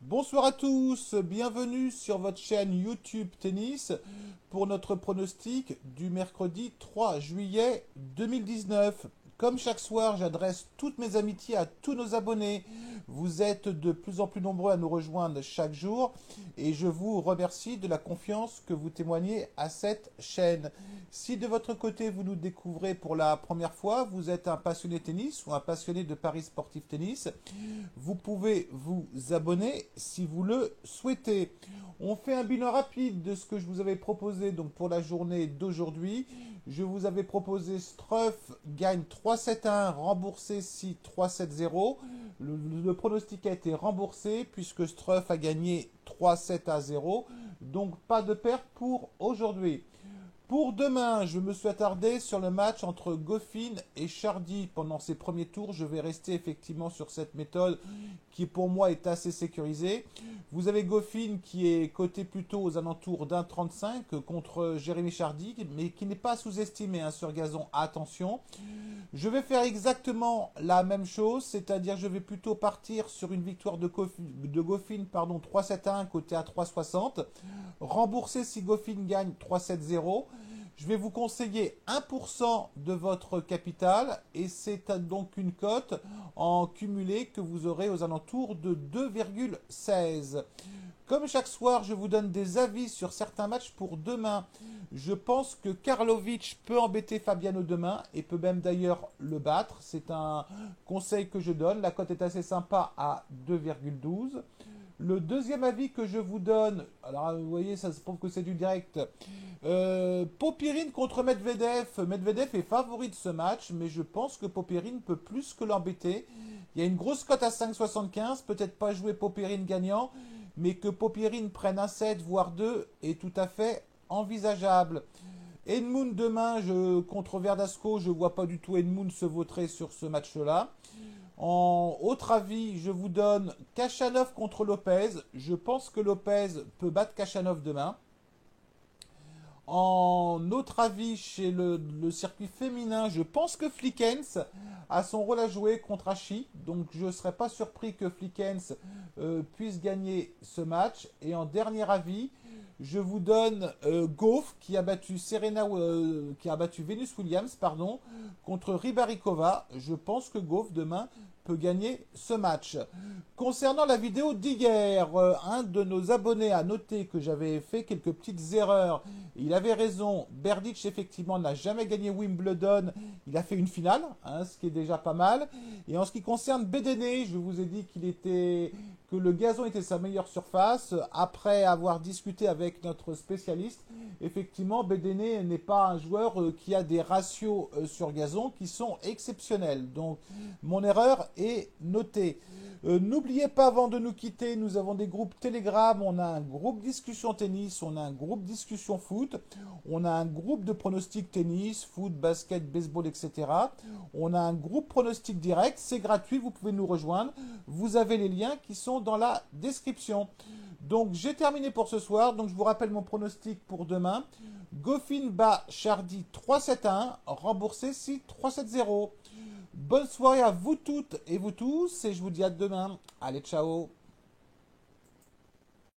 Bonsoir à tous, bienvenue sur votre chaîne YouTube Tennis pour notre pronostic du mercredi 3 juillet 2019. Comme chaque soir, j'adresse toutes mes amitiés à tous nos abonnés. Vous êtes de plus en plus nombreux à nous rejoindre chaque jour et je vous remercie de la confiance que vous témoignez à cette chaîne. Si de votre côté vous nous découvrez pour la première fois, vous êtes un passionné tennis ou un passionné de paris sportif tennis, vous pouvez vous abonner si vous le souhaitez. On fait un bilan rapide de ce que je vous avais proposé donc pour la journée d'aujourd'hui. Je vous avais proposé Struff gagne 3-7-1, remboursé 6 3-7-0. Le pronostic a été remboursé puisque Struff a gagné 3-7-0. Donc pas de perte pour aujourd'hui. Pour demain, je me suis attardé sur le match entre Goffin et Chardy pendant ces premiers tours. Je vais rester effectivement sur cette méthode qui pour moi est assez sécurisée. Vous avez Goffin qui est coté plutôt aux alentours d'1,35 contre Jérémy Chardy, mais qui n'est pas sous-estimé sur gazon. Attention. Je vais faire exactement la même chose, c'est-à-dire je vais plutôt partir sur une victoire de Goffin 3-7-1 côté à 3,60. Rembourser si Goffin gagne 3-7-0. Je vais vous conseiller 1% de votre capital et c'est donc une cote en cumulé que vous aurez aux alentours de 2,16. Comme chaque soir, je vous donne des avis sur certains matchs pour demain. Je pense que Karlovic peut embêter Fabiano demain et peut même d'ailleurs le battre. C'est un conseil que je donne. La cote est assez sympa à 2,12. Le deuxième avis que je vous donne, alors vous voyez, ça se prouve que c'est du direct. Popyrin contre Medvedev. Medvedev est favori de ce match, mais je pense que Popyrin peut plus que l'embêter. Il y a une grosse cote à 5,75, peut-être pas jouer Popyrin gagnant, mais que Popyrin prenne un 7 voire 2 est tout à fait envisageable. Edmund demain contre Verdasco, je ne vois pas du tout Edmund se vautrer sur ce match-là. En autre avis, je vous donne Khachanov contre Lopez. Je pense que Lopez peut battre Khachanov demain. En autre avis, chez le circuit féminin, je pense que Flickens a son rôle à jouer contre Hachi. Donc je ne serais pas surpris que Flickens puisse gagner ce match. Et en dernier avis, je vous donne Gauff qui a battu qui a battu Venus Williams contre Rybarikova. Je pense que Gauff demain peut gagner ce match. Concernant la vidéo d'hier, un de nos abonnés a noté que j'avais fait quelques petites erreurs. Il avait raison, Berdych effectivement n'a jamais gagné Wimbledon, il a fait une finale, ce qui est déjà pas mal. Et en ce qui concerne Bedene, je vous ai dit que le gazon était sa meilleure surface. Après avoir discuté avec notre spécialiste, effectivement Bedene n'est pas un joueur qui a des ratios sur gazon qui sont exceptionnels. Donc mon erreur est notée. N'oubliez pas avant de nous quitter, nous avons des groupes Telegram, on a un groupe discussion tennis, on a un groupe discussion foot, on a un groupe de pronostic tennis, foot, basket, baseball, etc. On a un groupe pronostic direct, c'est gratuit, vous pouvez nous rejoindre. Vous avez les liens qui sont dans la description. Donc j'ai terminé pour ce soir, donc je vous rappelle mon pronostic pour demain. Goffin bat Chardy 3-7-1, remboursé 6 3-7-0. Bonne soirée à vous toutes et vous tous et je vous dis à demain. Allez, ciao.